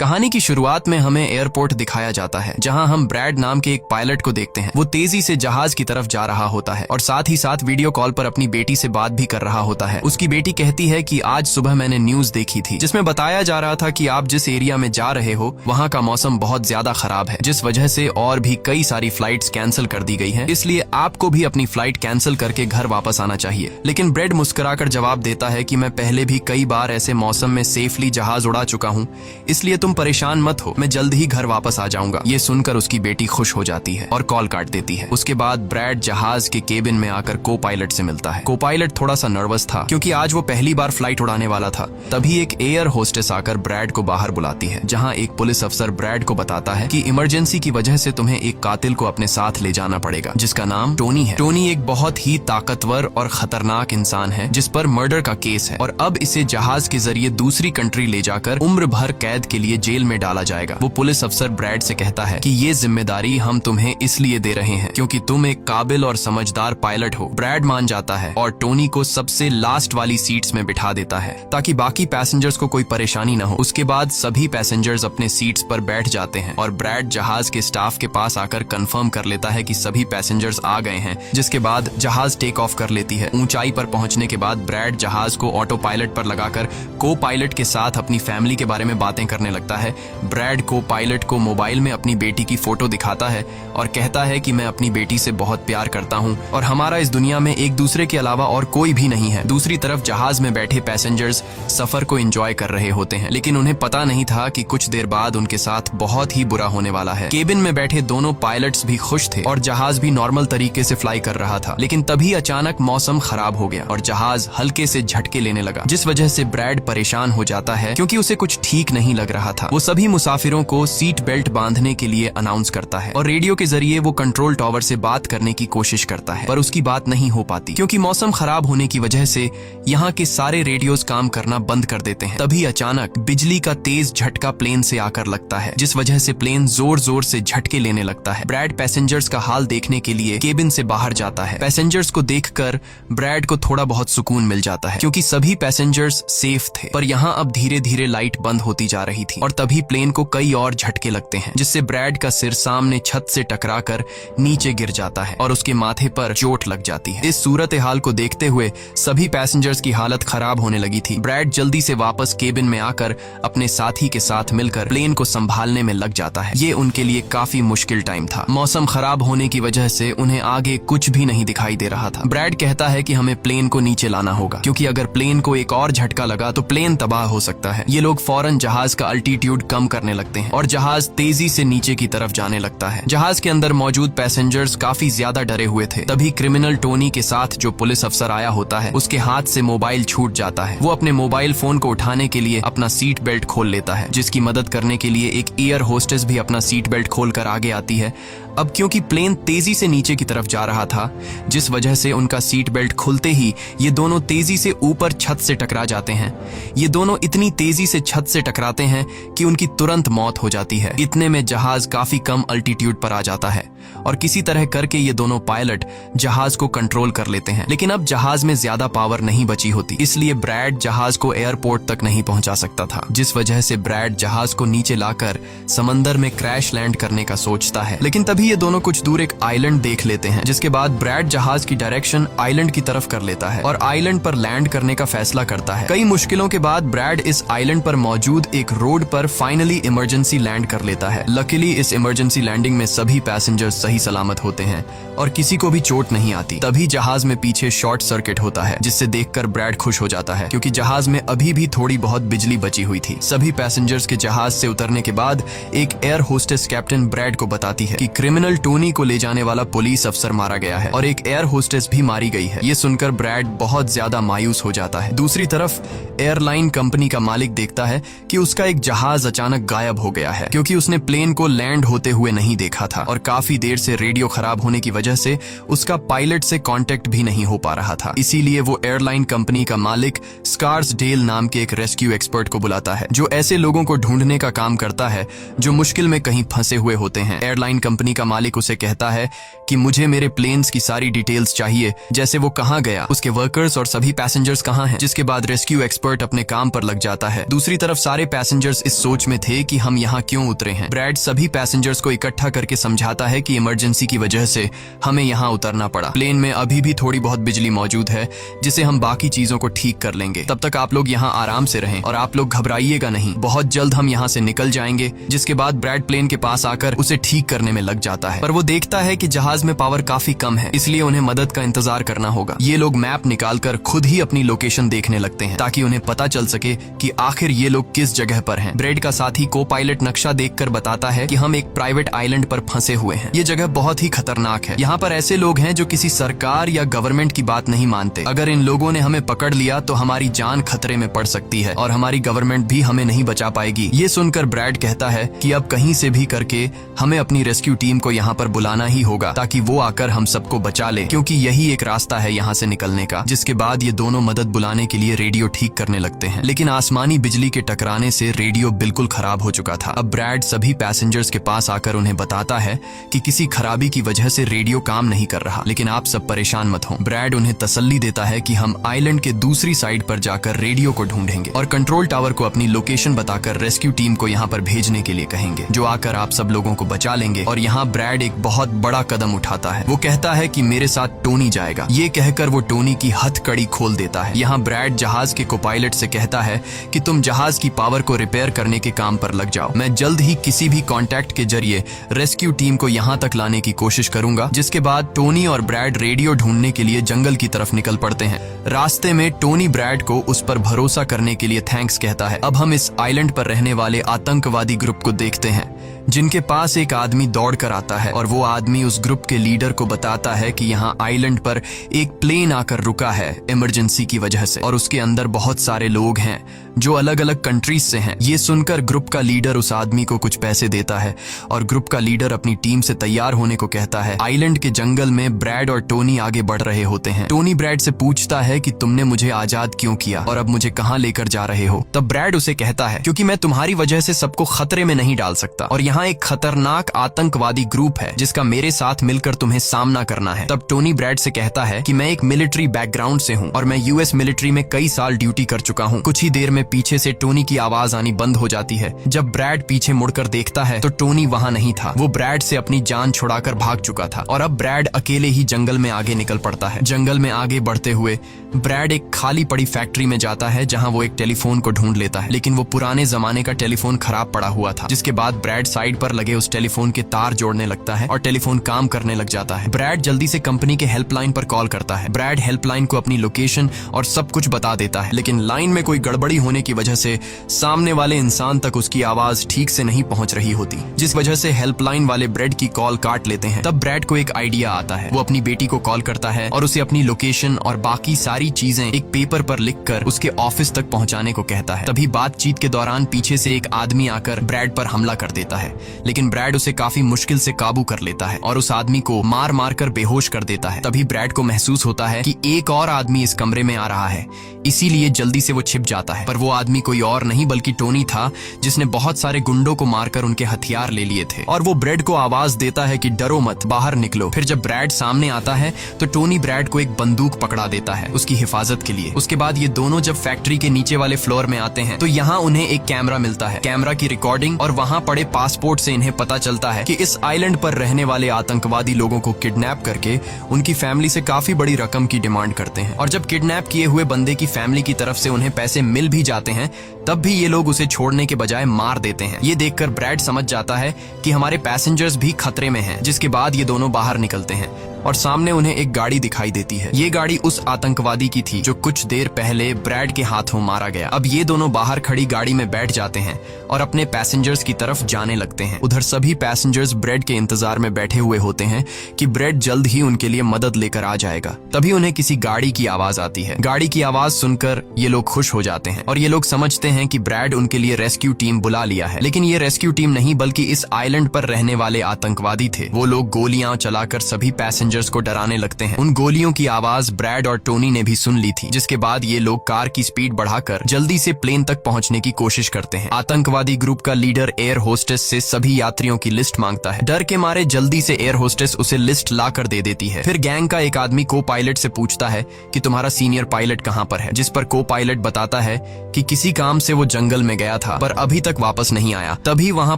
कहानी की शुरुआत में हमें एयरपोर्ट दिखाया जाता है, जहां हम ब्रैड नाम के एक पायलट को देखते हैं। वो तेजी से जहाज की तरफ जा रहा होता है और साथ ही साथ वीडियो कॉल पर अपनी बेटी से बात भी कर रहा होता है। उसकी बेटी कहती है कि आज सुबह मैंने न्यूज देखी थी जिसमें बताया जा रहा था कि आप जिस एरिया में जा रहे हो वहाँ का मौसम बहुत ज्यादा खराब है, जिस वजह से और भी कई सारी फ्लाइट्स कैंसिल कर दी गई हैं। इसलिए आपको भी अपनी फ्लाइट कैंसिल करके घर वापस आना चाहिए। लेकिन ब्रैड मुस्कुराकर जवाब देता है कि मैं पहले भी कई बार ऐसे मौसम में सेफली जहाज उड़ा चुका हूँ, इसलिए तुम परेशान मत हो, मैं जल्द ही घर वापस आ जाऊंगा। ये सुनकर उसकी बेटी खुश हो जाती है और कॉल काट देती है। उसके बाद ब्रैड जहाज के केबिन में आकर को पायलट से मिलता है। को पायलट थोड़ा सा नर्वस था क्योंकि आज वो पहली बार फ्लाइट उड़ाने वाला था। तभी एक एयर होस्टेस आकर ब्रैड को बाहर बुलाती है, जहां एक पुलिस अफसर ब्रैड को बताता है कि इमरजेंसी की वजह से तुम्हें एक कातिल को अपने साथ ले जाना पड़ेगा, जिसका नाम टोनी है। टोनी एक बहुत ही ताकतवर और खतरनाक इंसान है जिस पर मर्डर का केस है और अब इसे जहाज के जरिए दूसरी कंट्री ले जाकर उम्र भर कैद के लिए जेल में डाला जाएगा। वो पुलिस अफसर ब्रैड से कहता है कि ये जिम्मेदारी हम तुम्हें इसलिए दे रहे हैं क्योंकि तुम एक काबिल और समझदार पायलट हो। ब्रैड मान जाता है और टोनी को सबसे लास्ट वाली सीट्स में बिठा देता है ताकि बाकी पैसेंजर्स को कोई परेशानी न हो। उसके बाद सभी पैसेंजर्स अपने सीट्स पर बैठ जाते हैं और ब्रैड जहाज के स्टाफ के पास आकर कंफर्म कर लेता है कि सभी पैसेंजर्स आ गए हैं, जिसके बाद जहाज टेक ऑफ कर लेती है। ऊंचाई पर पहुंचने के बाद ब्रैड जहाज को ऑटो पायलट पर लगाकर को पायलट के साथ अपनी फैमिली के बारे में बातें करने लगता है। ब्रैड को पायलट को मोबाइल में अपनी बेटी की फोटो दिखाता है और कहता है कि मैं अपनी बेटी से बहुत प्यार करता हूं और हमारा इस दुनिया में एक दूसरे के अलावा और कोई भी नहीं है। दूसरी तरफ जहाज में बैठे पैसेंजर्स सफर को एंजॉय कर रहे होते हैं, लेकिन उन्हें पता नहीं था कि कुछ देर बाद उनके साथ बहुत ही बुरा होने वाला है। केबिन में बैठे दोनों पायलट्स भी खुश थे और जहाज भी नॉर्मल तरीके से फ्लाई कर रहा था, लेकिन तभी अचानक मौसम खराब हो गया और जहाज हल्के से झटके लेने लगा, जिस वजह से ब्रैड परेशान हो जाता है क्योंकि उसे कुछ ठीक नहीं लग रहा था। वो सभी मुसाफिरों को सीट बेल्ट बांधने के लिए अनाउंस करता है और रेडियो के जरिए वो कंट्रोल टावर से बात करने की कोशिश करता है, पर उसकी बात नहीं हो पाती क्योंकि मौसम खराब होने की वजह से यहाँ के सारे रेडियोज काम करना बंद कर देते हैं। तभी अचानक बिजली का तेज झटका प्लेन से आकर लगता है, जिस वजह से प्लेन जोर जोर से झटके लेने लगता है। ब्रैड पैसेंजर्स का हाल देखने के लिए केबिन से बाहर जाता है। पैसेंजर्स को देखकर ब्रैड को थोड़ा बहुत सुकून मिल जाता है क्योंकि सभी पैसेंजर्स सेफ थे, पर यहाँ अब धीरे धीरे लाइट बंद होती जा रही थी और तभी प्लेन को कई और झटके लगते हैं, जिससे ब्रैड का सिर सामने छत से टकराकर नीचे गिर जाता है और उसके माथे पर चोट लग जाती है। इस सूरत हाल को देखते हुए सभी पैसेंजर्स की हालत खराब होने लगी थी। ब्रैड जल्दी से वापस केबिन में आकर अपने साथी के साथ मिलकर प्लेन को संभालने में लग जाता है। ये उनके लिए काफी मुश्किल टाइम था। मौसम खराब होने की वजह से उन्हें आगे कुछ भी नहीं दिखाई दे रहा था। ब्रैड कहता है कि हमें प्लेन को नीचे लाना होगा क्योंकि अगर प्लेन को एक और झटका लगा तो प्लेन तबाह हो सकता है। ये लोग फौरन जहाज का अल्टीट्यूड कम करने लगते हैं और जहाज तेजी से नीचे की तरफ जाने लगता है। जहाज के अंदर मौजूद पैसेंजर्स काफी ज्यादा डरे हुए थे। तभी क्रिमिनल टोनी के साथ जो पुलिस अफसर आया होता है उसके हाथ से मोबाइल छूट जाता है। वो अपने मोबाइल फोन को उठाने के लिए अपना सीट बेल्ट खोल लेता है, जिसकी मदद करने के लिए एक एयर होस्टेस भी अपना सीट बेल्ट खोलकर आगे आती है। अब क्योंकि प्लेन तेजी से नीचे की तरफ जा रहा था, जिस वजह से उनका सीट बेल्ट खुलते ही ये दोनों तेजी से ऊपर छत से टकरा जाते हैं। ये दोनों इतनी तेजी से छत से टकराते हैं कि उनकी तुरंत मौत हो जाती है। इतने में जहाज काफी कम अल्टीट्यूड पर आ जाता है और किसी तरह करके ये दोनों पायलट जहाज को कंट्रोल कर लेते हैं। लेकिन अब जहाज में ज्यादा पावर नहीं बची होती, इसलिए ब्रैड जहाज को एयरपोर्ट तक नहीं पहुंचा सकता था, जिस वजह से ब्रैड जहाज को नीचे लाकर समंदर में क्रैश लैंड करने का सोचता है। लेकिन तभी ये दोनों कुछ दूर एक आइलैंड देख लेते हैं, जिसके बाद ब्रैड जहाज की डायरेक्शन आइलैंड की तरफ कर लेता है और आइलैंड पर लैंड करने का फैसला करता है। कई मुश्किलों के बाद ब्रैड इस आइलैंड पर मौजूद एक रोड पर फाइनली इमरजेंसी लैंड कर लेता है। लकीली इस इमरजेंसी लैंडिंग में सभी पैसेंजर्स सही सलामत होते हैं और किसी को भी चोट नहीं आती। तभी जहाज में पीछे शॉर्ट सर्किट होता है, जिससे देखकर ब्रैड खुश हो जाता है क्योंकि जहाज में अभी भी थोड़ी बहुत बिजली बची हुई थी। सभी पैसेंजर्स के जहाज से उतरने के बाद एक एयर होस्टेस कैप्टन ब्रैड को बताती है कि क्रिमिनल टोनी को ले जाने वाला पुलिस अफसर मारा गया है और एक एयर होस्टेस भी मारी गई है। ये सुनकर ब्रैड बहुत ज्यादा मायूस हो जाता है। दूसरी तरफ एयरलाइन कंपनी का मालिक देखता है कि उसका एक जहाज अचानक गायब हो गया है क्योंकि उसने प्लेन को लैंड होते हुए नहीं देखा था और काफी देर से रेडियो खराब होने की वजह से उसका पायलट से कांटेक्ट भी नहीं हो पा रहा था। इसीलिए वो एयरलाइन कंपनी का मालिक स्कार्सडेल नाम के एक रेस्क्यू एक्सपर्ट को बुलाता है, जो ऐसे लोगों को ढूंढने का काम करता है जो मुश्किल में कहीं फंसे हुए होते हैं। एयरलाइन कंपनी का मालिक उसे कहता है कि मुझे मेरे प्लेन्स की सारी डिटेल्स चाहिए, जैसे वो कहाँ गया, उसके वर्कर्स और सभी पैसेंजर्स कहाँ हैं। जिसके बाद रेस्क्यू एक्सपर्ट अपने काम पर लग जाता है। दूसरी तरफ सारे पैसेंजर्स इस सोच में थे कि हम यहाँ क्यों उतरे हैं। ब्रैड सभी पैसेंजर्स को इकट्ठा करके समझाता है कि इमरजेंसी की वजह से हमें यहाँ उतरना पड़ा। प्लेन में अभी भी थोड़ी बहुत बिजली मौजूद है जिसे हम बाकी चीजों को ठीक कर लेंगे। तब तक आप लोग यहाँ आराम से रहें और आप लोग घबराइएगा नहीं, बहुत जल्द हम यहाँ से निकल जाएंगे। जिसके बाद ब्रैड प्लेन के पास आकर उसे ठीक करने में लग जाता है, पर वो देखता है कि जहाज में पावर काफी कम है, इसलिए उन्हें मदद का इंतजार करना होगा। ये लोग मैप निकालकर खुद ही अपनी लोकेशन देखने लगते हैं ताकि उन्हें पता चल सके कि आखिर ये लोग किस जगह पर हैं। ब्रैड का साथी को पायलट नक्शा देखकर बताता है कि हम एक प्राइवेट आइलैंड पर फंसे हुए हैं। ये जगह बहुत ही खतरनाक है। यहाँ पर ऐसे लोग हैं जो किसी सरकार या गवर्नमेंट की बात नहीं मानते। अगर इन लोगों ने हमें पकड़ लिया तो हमारी जान खतरे में पड़ सकती है और हमारी गवर्नमेंट भी हमें नहीं बचा पाएगी। ये सुनकर ब्रैड कहता है कि अब कहीं से भी करके हमें अपनी रेस्क्यू टीम को यहाँ पर बुलाना ही होगा ताकि वो आकर हम सबको बचा ले, क्योंकि यही एक रास्ता है यहाँ से निकलने का। जिसके बाद ये दोनों मदद बुलाने के लिए रेडियो ठीक करने लगते हैं, लेकिन आसमानी बिजली के टकराने से रेडियो बिल्कुल खराब हो चुका था। अब ब्रैड सभी पैसेंजर्स के पास आकर उन्हें बताता है कि किसी खराबी की वजह से रेडियो काम नहीं कर रहा, लेकिन आप सब परेशान मत हो। ब्रैड उन्हें तसल्ली देता है कि हम आइलैंड के दूसरी साइड पर जाकर रेडियो को ढूंढेंगे और कंट्रोल टावर को अपनी लोकेशन बताकर रेस्क्यू टीम को यहाँ पर भेजने के लिए कहेंगे, जो आकर आप सब लोगों को बचा लेंगे। और यहाँ ब्रैड एक बहुत बड़ा कदम उठाता है। वो कहता है कि मेरे साथ टोनी जाएगा। ये कहकर वो टोनी की हथकड़ी खोल देता है। यहाँ ब्रैड जहाज के कोपायलट से कहता है कि तुम जहाज की पावर को रिपेयर करने के काम पर लग जाओ। मैं जल्द ही किसी भी कांटेक्ट के जरिए रेस्क्यू टीम को यहाँ तक लाने की कोशिश करूंगा। जिसके बाद टोनी और ब्रैड रेडियो ढूंढने के लिए जंगल की तरफ निकल पड़ते हैं। रास्ते में टोनी ब्रैड को उस पर भरोसा करने के लिए थैंक्स कहता है। अब हम इस आइलैंड पर रहने वाले आतंकवादी ग्रुप को देखते हैं, जिनके पास एक आदमी दौड़ कर आता है और वो आदमी उस ग्रुप के लीडर को बताता है कि यहाँ आइलैंड पर एक प्लेन आकर रुका है इमरजेंसी की वजह से और उसके अंदर बहुत सारे लोग हैं जो अलग अलग कंट्रीज से हैं। ये सुनकर ग्रुप का लीडर उस आदमी को कुछ पैसे देता है और ग्रुप का लीडर अपनी टीम से तैयार होने को कहता है। आइलैंड के जंगल में ब्रैड और टोनी आगे बढ़ रहे होते हैं। टोनी ब्रैड से पूछता है कि तुमने मुझे आजाद क्यों किया और अब मुझे कहाँ लेकर जा रहे हो। तब ब्रैड उसे कहता है क्योंकि मैं तुम्हारी वजह से सबको खतरे में नहीं डाल सकता और यहाँ एक खतरनाक आतंकवादी ग्रुप है जिसका मेरे साथ मिलकर तुम्हें सामना करना है। तब टोनी ब्रैड से कहता है कि मैं एक मिलिट्री बैकग्राउंड से हूँ और मैं यूएस मिलिट्री में कई साल ड्यूटी कर चुका हूँ। कुछ ही देर में पीछे से टोनी की आवाज आनी बंद हो जाती है। जब ब्रैड पीछे मुड़कर देखता है तो टोनी वहाँ नहीं था। वो ब्रैड से अपनी जान छुड़ाकर भाग चुका था और अब ब्रैड अकेले ही जंगल में आगे निकल पड़ता है। जंगल में आगे बढ़ते हुए ब्रैड एक खाली पड़ी फैक्ट्री में जाता है जहाँ वो एक टेलीफोन को ढूंढ लेता है, लेकिन वो पुराने जमाने का टेलीफोन खराब पड़ा हुआ था। जिसके बाद ब्रैड साइड पर लगे उस टेलीफोन के तार जोड़ने लगता है और टेलीफोन काम करने लग जाता है। ब्रैड जल्दी से कंपनी के हेल्पलाइन पर कॉल करता है। ब्रैड हेल्पलाइन को अपनी लोकेशन और सब कुछ बता देता है, लेकिन लाइन में कोई गड़बड़ी होने की वजह से सामने वाले इंसान तक उसकी आवाज ठीक से नहीं पहुंच रही होती, जिस वजह से हेल्पलाइन वाले ब्रैड की कॉल काट लेते हैं। तब ब्रैड को एक आइडिया आता है। वो अपनी बेटी को कॉल करता है और उसे अपनी लोकेशन और बाकी सारी चीजें एक पेपर पर लिखकर उसके ऑफिस तक पहुंचाने को कहता है। तभी बातचीत के दौरान पीछे से एक आदमी आकर ब्रैड पर हमला कर देता है, लेकिन ब्रैड उसे काफी मुश्किल से काबू कर लेता है और उस आदमी को मार मार कर बेहोश कर देता है। तभी ब्रैड को महसूस होता है कि एक और आदमी इस कमरे में आ रहा है, इसीलिए जल्दी से वो छिप जाता है। पर वो आदमी कोई और नहीं बल्कि टोनी था, जिसने बहुत सारे गुंडों को मारकर उनके हथियार ले लिए थे। और वो ब्रैड को आवाज देता है कि डरो मत, बाहर निकलो। फिर जब ब्रैड सामने आता है तो टोनी ब्रैड को एक बंदूक पकड़ा देता है उसकी हिफाजत के लिए। उसके बाद ये दोनों जब फैक्ट्री के नीचे वाले फ्लोर में आते हैं तो यहाँ उन्हें एक कैमरा मिलता है, कैमरा की रिकॉर्डिंग और वहाँ पड़े पासपोर्ट से इन्हें पता चलता है कि इस आइलैंड पर रहने वाले आतंकवादी लोगों को किडनैप करके उनकी फैमिली से काफी बड़ी रकम की डिमांड करते हैं। और जब किडनैप किए हुए बंदे की फैमिली की तरफ से उन्हें पैसे मिल भी जाते हैं तब भी ये लोग उसे छोड़ने के बजाय मार देते हैं। ये देखकर ब्रैड समझ जाता है कि हमारे पैसेंजर्स भी खतरे में हैं। जिसके बाद ये दोनों बाहर निकलते हैं और सामने उन्हें एक गाड़ी दिखाई देती है। ये गाड़ी उस आतंकवादी की थी जो कुछ देर पहले ब्रैड के हाथों मारा गया। अब ये दोनों बाहर खड़ी गाड़ी में बैठ जाते हैं और अपने पैसेंजर्स की तरफ जाने लगते हैं। उधर सभी पैसेंजर्स ब्रैड के इंतजार में बैठे हुए होते हैं कि ब्रैड जल्द ही उनके लिए मदद लेकर आ जाएगा। तभी उन्हें किसी गाड़ी की आवाज आती है। गाड़ी की आवाज सुनकर ये लोग खुश हो जाते हैं और ये लोग समझते हैं कि ब्रैड उनके लिए रेस्क्यू टीम बुला लिया है। लेकिन ये रेस्क्यू टीम नहीं बल्कि इस आइलैंड पर रहने वाले आतंकवादी थे। वो लोग गोलियां चलाकर सभी पैसेंजर पैसेंजर्स को डराने लगते हैं। उन गोलियों की आवाज ब्रैड और टोनी ने भी सुन ली थी, जिसके बाद ये लोग कार की स्पीड बढ़ाकर जल्दी से प्लेन तक पहुंचने की कोशिश करते हैं। आतंकवादी ग्रुप का लीडर एयर होस्टेस से सभी यात्रियों की लिस्ट मांगता है। डर के मारे जल्दी से एयर होस्टेस उसे लिस्ट ला कर दे देती है। फिर गैंग का एक आदमी को पायलट से पूछता है कि तुम्हारा सीनियर पायलट कहाँ पर है, जिस पर को पायलट बताता है कि किसी काम से वो जंगल में गया था पर अभी तक वापस नहीं आया। तभी वहाँ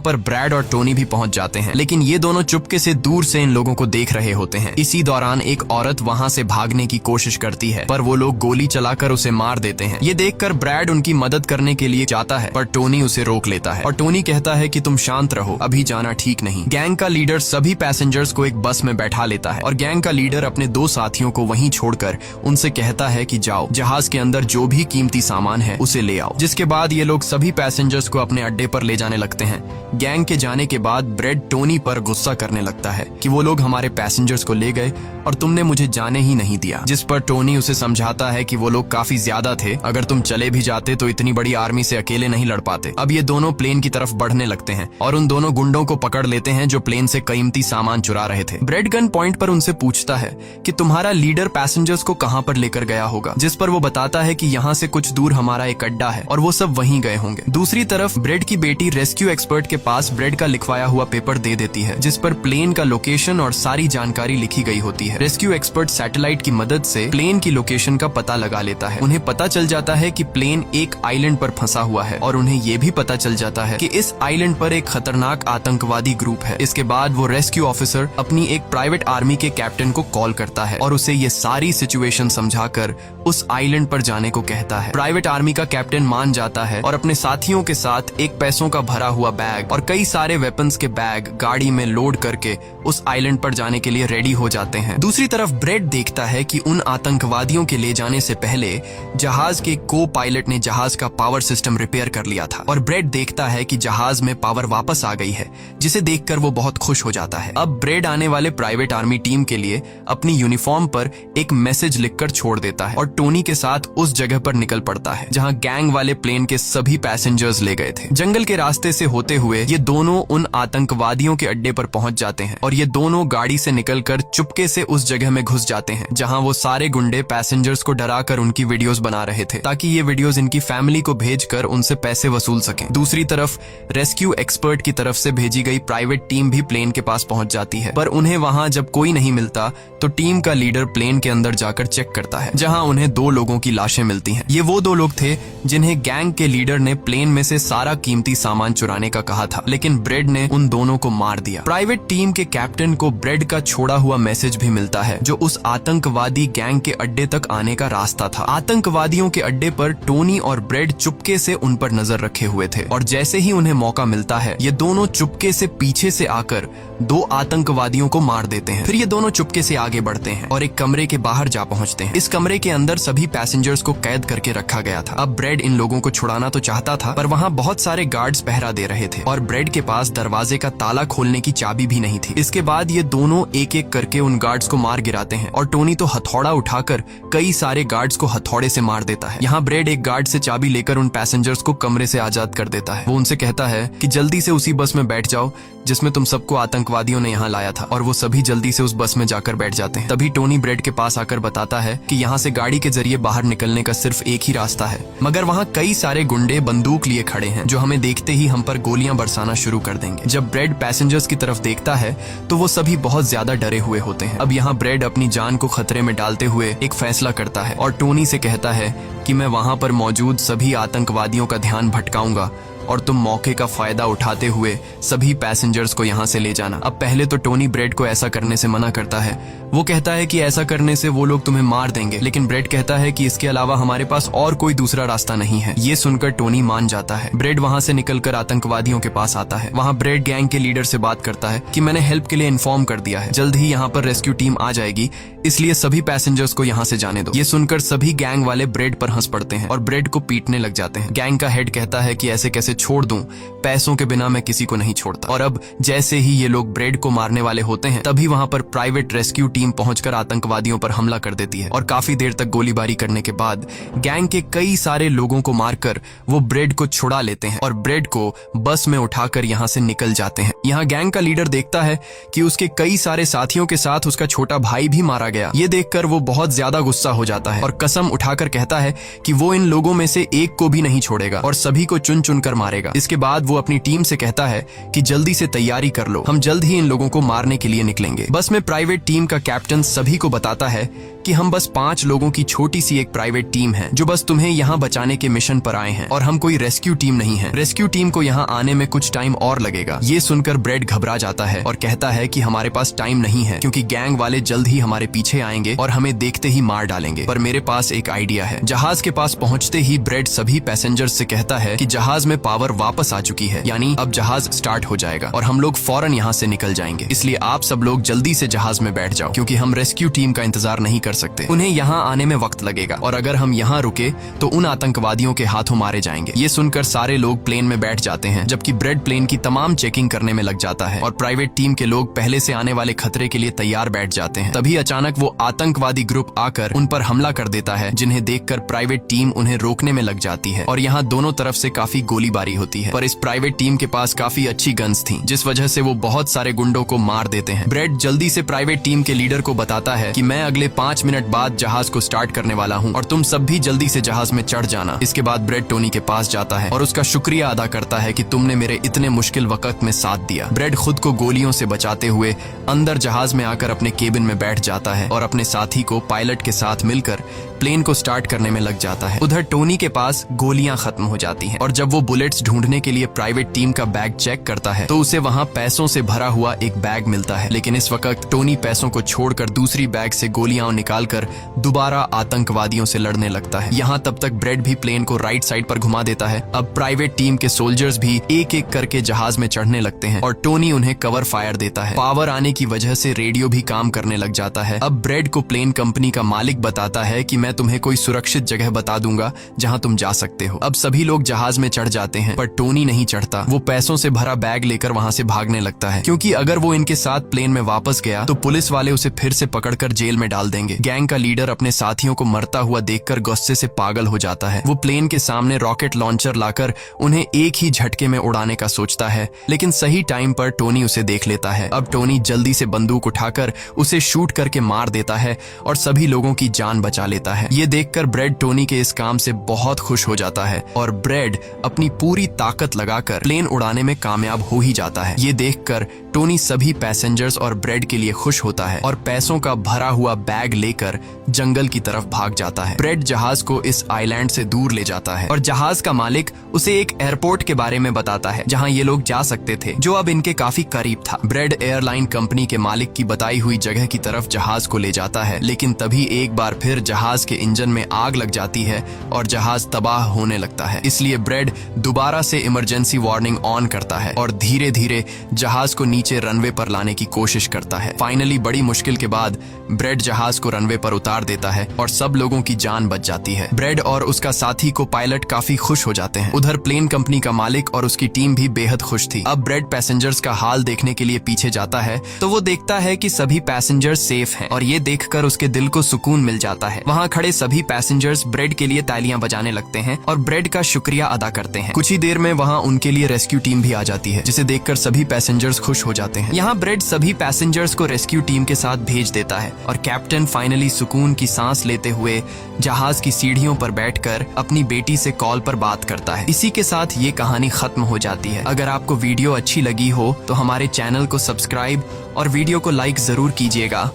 पर ब्रैड और टोनी भी पहुंच जाते हैं, लेकिन ये दोनों चुपके से दूर से इन लोगों को देख रहे होते हैं। इसी दौरान एक औरत वहाँ से भागने की कोशिश करती है, पर वो लोग गोली चलाकर उसे मार देते हैं। ये देखकर ब्रैड उनकी मदद करने के लिए जाता है, पर टोनी उसे रोक लेता है और टोनी कहता है कि तुम शांत रहो, अभी जाना ठीक नहीं। गैंग का लीडर सभी पैसेंजर्स को एक बस में बैठा लेता है और गैंग का लीडर अपने 2 साथियों को वहीं छोड़कर उनसे कहता है कि जाओ, जहाज के अंदर जो भी कीमती सामान है उसे ले आओ। जिसके बाद ये लोग सभी पैसेंजर्स को अपने अड्डे पर ले जाने लगते हैं। गैंग के जाने के बाद ब्रेड टोनी पर गुस्सा करने लगता है कि वो लोग हमारे पैसेंजर्स को ले गए और तुमने मुझे जाने ही नहीं दिया। जिस पर टोनी उसे समझाता है कि वो लोग काफी ज्यादा थे, अगर तुम चले भी जाते तो इतनी बड़ी आर्मी से अकेले नहीं लड़ पाते। अब ये दोनों प्लेन की तरफ बढ़ने लगते हैं और उन दोनों गुंडों को पकड़ लेते हैं जो प्लेन से कीमती सामान चुरा रहे थे। ब्रेड गन पॉइंट पर उनसे पूछता है कि तुम्हारा लीडर पैसेंजर्स को कहाँ पर लेकर गया होगा, जिस पर वो बताता है कि यहाँ से कुछ दूर हमारा एक अड्डा है और वो सब वहीं गए होंगे। दूसरी तरफ ब्रेड की बेटी रेस्क्यू एक्सपर्ट के पास ब्रेड का लिखवाया हुआ पेपर दे देती है, जिस पर प्लेन का लोकेशन और सारी जानकारी लिखी गई होती है। रेस्क्यू एक्सपर्ट सैटेलाइट की मदद से प्लेन की लोकेशन का पता लगा लेता है। उन्हें पता चल जाता है कि प्लेन एक आइलैंड पर फंसा हुआ है और उन्हें ये भी पता चल जाता है कि इस आइलैंड पर एक खतरनाक आतंकवादी ग्रुप है। इसके बाद वो रेस्क्यू ऑफिसर अपनी एक प्राइवेट आर्मी के कैप्टन को कॉल करता है और उसे ये सारी सिचुएशन समझाकर उस आइलैंड पर जाने को कहता है। प्राइवेट आर्मी का कैप्टन मान जाता है और अपने साथियों के साथ एक पैसों का भरा हुआ बैग और कई सारे वेपन्स के बैग गाड़ी में लोड करके उस आइलैंड पर जाने के लिए रेडी हो जाते हैं। दूसरी तरफ ब्रेड देखता है कि उन आतंकवादियों के ले जाने से पहले जहाज के को पायलट ने जहाज का पावर सिस्टम रिपेयर कर लिया था और ब्रेड देखता है कि जहाज में पावर वापस आ गई है, जिसे देखकर वो बहुत खुश हो जाता है। अब ब्रेड आने वाले प्राइवेट आर्मी टीम के लिए अपनी यूनिफॉर्म पर एक मैसेज लिखकर छोड़ देता है और टोनी के साथ उस जगह पर निकल पड़ता है जहां गैंग वाले प्लेन के सभी पैसेंजर्स ले गए थे। जंगल के रास्ते से होते हुए ये दोनों उन आतंकवादियों के अड्डे पर पहुंच जाते हैं और ये दोनों गाड़ी से निकलकर चुपके से उस जगह में घुस जाते हैं जहां वो सारे गुंडे पैसेंजर्स को डराकर उनकी वीडियोस बना रहे थे, ताकि ये वीडियोस इनकी फैमिली को भेजकर उनसे पैसे वसूल सकें। दूसरी तरफ रेस्क्यू एक्सपर्ट की तरफ से भेजी गई प्राइवेट टीम भी प्लेन के पास पहुंच जाती है, पर उन्हें वहां जब कोई नहीं मिलता तो टीम का लीडर प्लेन के अंदर जाकर चेक करता है, जहां उन्हें 2 लोगों की लाशें मिलती हैं। ये वो 2 लोग थे जिन्हें गैंग के लीडर ने प्लेन में से सारा कीमती सामान चुराने का कहा था, लेकिन ब्रेड ने उन दोनों को मार दिया। प्राइवेट टीम के कैप्टन को ब्रेड का छोड़ा हुआ मैसेज भी मिलता है, जो उस आतंकवादी गैंग के अड्डे तक आने का रास्ता था। आतंकवादियों के अड्डे पर टोनी और ब्रेड चुपके से उन पर नजर रखे हुए थे और जैसे ही उन्हें मौका मिलता है ये दोनों चुपके से पीछे से आकर 2 आतंकवादियों को मार देते हैं। फिर ये दोनों चुपके से आगे बढ़ते हैं और एक कमरे के बाहर जा पहुंचते हैं। इस कमरे के अंदर सभी पैसेंजर्स को कैद करके रखा गया था। अब ब्रेड इन लोगों को छुड़ाना तो चाहता था, पर वहाँ बहुत सारे गार्ड्स पहरा दे रहे थे और ब्रेड के पास दरवाजे का ताला खोलने की चाबी भी नहीं थी। इसके बाद ये दोनों एक एक करके उन गार्ड्स को मार गिराते हैं और टोनी तो हथौड़ा उठाकर कई सारे गार्ड्स को हथौड़े से मार देता है। यहाँ ब्रेड एक गार्ड से चाबी लेकर उन पैसेंजर्स को कमरे से आजाद कर देता है। वो उनसे कहता है कि जल्दी से उसी बस में बैठ जाओ जिसमें तुम सबको आतंकवादियों ने यहाँ लाया था, और वो सभी जल्दी से उस बस में जाकर बैठ जाते हैं। तभी टोनी ब्रेड के पास आकर बताता है कि यहाँ से गाड़ी के जरिए बाहर निकलने का सिर्फ एक ही रास्ता है, मगर वहाँ कई सारे गुंडे बंदूक लिए खड़े हैं जो हमें देखते ही हम पर गोलियां बरसाना शुरू कर देंगे। जब ब्रेड पैसेंजर्स की तरफ देखता है तो वो सभी बहुत ज्यादा डरे हुए होते हैं। अब यहाँ ब्रेड अपनी जान को खतरे में डालते हुए एक फैसला करता है और टोनी से कहता है कि मैं वहाँ पर मौजूद सभी आतंकवादियों का ध्यान भटकाऊंगा और तुम मौके का फायदा उठाते हुए सभी पैसेंजर्स को यहाँ से ले जाना। अब पहले तो टोनी ब्रेड को ऐसा करने से मना करता है। वो कहता है कि ऐसा करने से वो लोग तुम्हें मार देंगे, लेकिन ब्रेड कहता है कि इसके अलावा हमारे पास और कोई दूसरा रास्ता नहीं है। ये सुनकर टोनी मान जाता है। ब्रेड वहाँ से निकलकर आतंकवादियों के पास आता है। वहाँ ब्रेड गैंग के लीडर से बात करता है कि मैंने हेल्प के लिए इन्फॉर्म कर दिया है, जल्द ही यहाँ पर रेस्क्यू टीम आ जाएगी, इसलिए सभी पैसेंजर्स को यहाँ से जाने दो। ये सुनकर सभी गैंग वाले ब्रेड पर हंस पड़ते हैं और ब्रेड को पीटने लग जाते हैं। गैंग का हेड कहता है कि ऐसे कैसे उसे छोड़ दूं, पैसों के बिना मैं किसी को नहीं छोड़ता। और अब जैसे ही ये लोग ब्रेड को मारने वाले होते हैं तभी वहां पर प्राइवेट रेस्क्यू टीम पहुंचकर आतंकवादियों पर हमला कर देती है और काफी देर तक गोलीबारी करने के बाद गैंग के कई सारे लोगों को मारकर वो ब्रेड को छुड़ा लेते हैं और ब्रेड को बस में उठाकर यहाँ से निकल जाते हैं। यहाँ गैंग का लीडर देखता है कि उसके कई सारे साथियों के साथ उसका छोटा भाई भी मारा गया। ये देखकर वो बहुत ज्यादा गुस्सा हो जाता है और कसम उठाकर कहता है कि वो इन लोगों में से एक को भी नहीं छोड़ेगा और सभी को चुन चुन कर मारेगा। इसके बाद वो अपनी टीम से कहता है कि जल्दी से तैयारी कर लो, हम जल्द ही इन लोगों को मारने के लिए निकलेंगे। बस में प्राइवेट टीम का कैप्टन सभी को बताता है कि हम बस 5 लोगों की छोटी सी एक प्राइवेट टीम है जो बस तुम्हें यहाँ बचाने के मिशन पर आए हैं और हम कोई रेस्क्यू टीम नहीं है। रेस्क्यू टीम को यहाँ आने में कुछ टाइम और लगेगा। ये सुनकर ब्रेड घबरा जाता है और कहता है कि हमारे पास टाइम नहीं है क्योंकि गैंग वाले जल्द ही हमारे पीछे आएंगे और हमें देखते ही मार डालेंगे। पर मेरे पास एक आइडिया है। जहाज के पास पहुंचते ही ब्रेड सभी पैसेंजर्स से कहता है कि जहाज में पावर वापस आ चुकी है, यानी अब जहाज स्टार्ट हो जाएगा और हम लोग फौरन यहाँ से निकल जाएंगे। इसलिए आप सब लोग जल्दी से जहाज में बैठ जाओ क्योंकि हम रेस्क्यू टीम का इंतजार नहीं कर सकते। उन्हें यहाँ आने में वक्त लगेगा और अगर हम यहाँ रुके तो उन आतंकवादियों के हाथों मारे जाएंगे। ये सुनकर सारे लोग प्लेन में बैठ जाते हैं जबकि ब्रेड प्लेन की तमाम चेकिंग करने में लग जाता है और प्राइवेट टीम के लोग पहले से आने वाले खतरे के लिए तैयार बैठ जाते हैं। तभी अचानक वो आतंकवादी ग्रुप आकर उन पर हमला कर देता है जिन्हें देखकर प्राइवेट टीम उन्हें रोकने में लग जाती है और यहाँ दोनों तरफ से काफी गोलीबारी होती है। पर इस प्राइवेट टीम के पास काफी अच्छी गन्स थी जिस वजह से वो बहुत सारे गुंडों को मार देते हैं। ब्रेड जल्दी से प्राइवेट टीम के लीडर को बताता है कि मैं अगले 5 मिनट बाद जहाज को स्टार्ट करने वाला हूँ और तुम सब भी जल्दी से जहाज में चढ़ जाना। इसके बाद ब्रेड टोनी के पास जाता है और उसका शुक्रिया अदा करता है कि तुमने मेरे इतने मुश्किल वक्त में साथ दिया। ब्रेड खुद को गोलियों से बचाते हुए अंदर जहाज में आकर अपने केबिन में बैठ जाता है और अपने साथी को पायलट के साथ मिलकर प्लेन को स्टार्ट करने में लग जाता है। उधर टोनी के पास गोलियां खत्म हो जाती हैं और जब वो बुलेट्स ढूंढने के लिए प्राइवेट टीम का बैग चेक करता है तो उसे वहां पैसों से भरा हुआ एक बैग मिलता है। लेकिन इस वक्त टोनी पैसों को छोड़कर दूसरी बैग से गोलियां निकालकर दोबारा आतंकवादियों से लड़ने लगता है। यहाँ तब तक ब्रेड भी प्लेन को राइट साइड पर घुमा देता है। अब प्राइवेट टीम के सोल्जर्स भी एक एक करके जहाज में चढ़ने लगते हैं और टोनी उन्हें कवर फायर देता है। पावर आने की वजह से रेडियो भी काम करने लग जाता है। अब ब्रेड को प्लेन कंपनी का मालिक बताता है कि मैं तुम्हें कोई सुरक्षित जगह बता दूंगा जहां तुम जा सकते हो। अब सभी लोग जहाज में चढ़ जाते हैं पर टोनी नहीं चढ़ता। वो पैसों से भरा बैग लेकर वहां से भागने लगता है क्योंकि अगर वो इनके साथ प्लेन में वापस गया तो पुलिस वाले उसे फिर से पकड़कर जेल में डाल देंगे। गैंग का लीडर अपने साथियों को मरता हुआ देखकर गुस्से से पागल हो जाता है। वो प्लेन के सामने रॉकेट लॉन्चर लाकर उन्हें एक ही झटके में उड़ाने का सोचता है लेकिन सही टाइम पर टोनी उसे देख लेता है। अब टोनी जल्दी से बंदूक उठाकर उसे शूट करके मार देता है और सभी लोगों की जान बचा लेता है। ये देखकर ब्रेड टोनी के इस काम से बहुत खुश हो जाता है और ब्रेड अपनी पूरी ताकत लगाकर प्लेन उड़ाने में कामयाब हो ही जाता है। ये देखकर टोनी सभी पैसेंजर्स और ब्रेड के लिए खुश होता है और पैसों का भरा हुआ बैग लेकर जंगल की तरफ भाग जाता है। ब्रेड जहाज को इस आइलैंड से दूर ले जाता है और जहाज का मालिक उसे एक एयरपोर्ट के बारे में बताता है जहां ये लोग जा सकते थे जो अब इनके काफी करीब था। ब्रेड एयरलाइन कंपनी के मालिक की बताई हुई जगह की तरफ जहाज को ले जाता है लेकिन तभी एक बार फिर जहाज के इंजन में आग लग जाती है और जहाज तबाह होने लगता है। इसलिए ब्रेड दोबारा से इमरजेंसी वार्निंग ऑन करता है और धीरे धीरे जहाज को नीचे रनवे पर लाने की कोशिश करता है। फाइनली बड़ी मुश्किल के बाद ब्रेड जहाज को रनवे पर उतार देता है और सब लोगों की जान बच जाती है। ब्रेड और उसका साथी को पायलट काफी खुश हो जाते हैं। उधर प्लेन कंपनी का मालिक और उसकी टीम भी बेहद खुश थी। अब ब्रेड पैसेंजर्स का हाल देखने के लिए पीछे जाता है तो वो देखता है कि सभी पैसेंजर्स सेफ हैं और ये देखकर उसके दिल को सुकून मिल जाता है। वहाँ खड़े सभी पैसेंजर्स ब्रेड के लिए तालियां बजाने लगते हैं और ब्रेड का शुक्रिया अदा करते हैं। कुछ ही देर में वहाँ उनके लिए रेस्क्यू टीम भी आ जाती है जिसे देखकर सभी पैसेंजर्स खुश हो जाते हैं। यहाँ ब्रेड सभी पैसेंजर्स को रेस्क्यू टीम के साथ भेज देता है और कैप्टन फाइनली सुकून की सांस लेते हुए जहाज की सीढ़ियों पर बैठकर अपनी बेटी से कॉल पर बात करता है। इसी के साथ ये कहानी खत्म हो जाती है। अगर आपको वीडियो अच्छी लगी हो तो हमारे चैनल को सब्सक्राइब और वीडियो को लाइक जरूर कीजिएगा।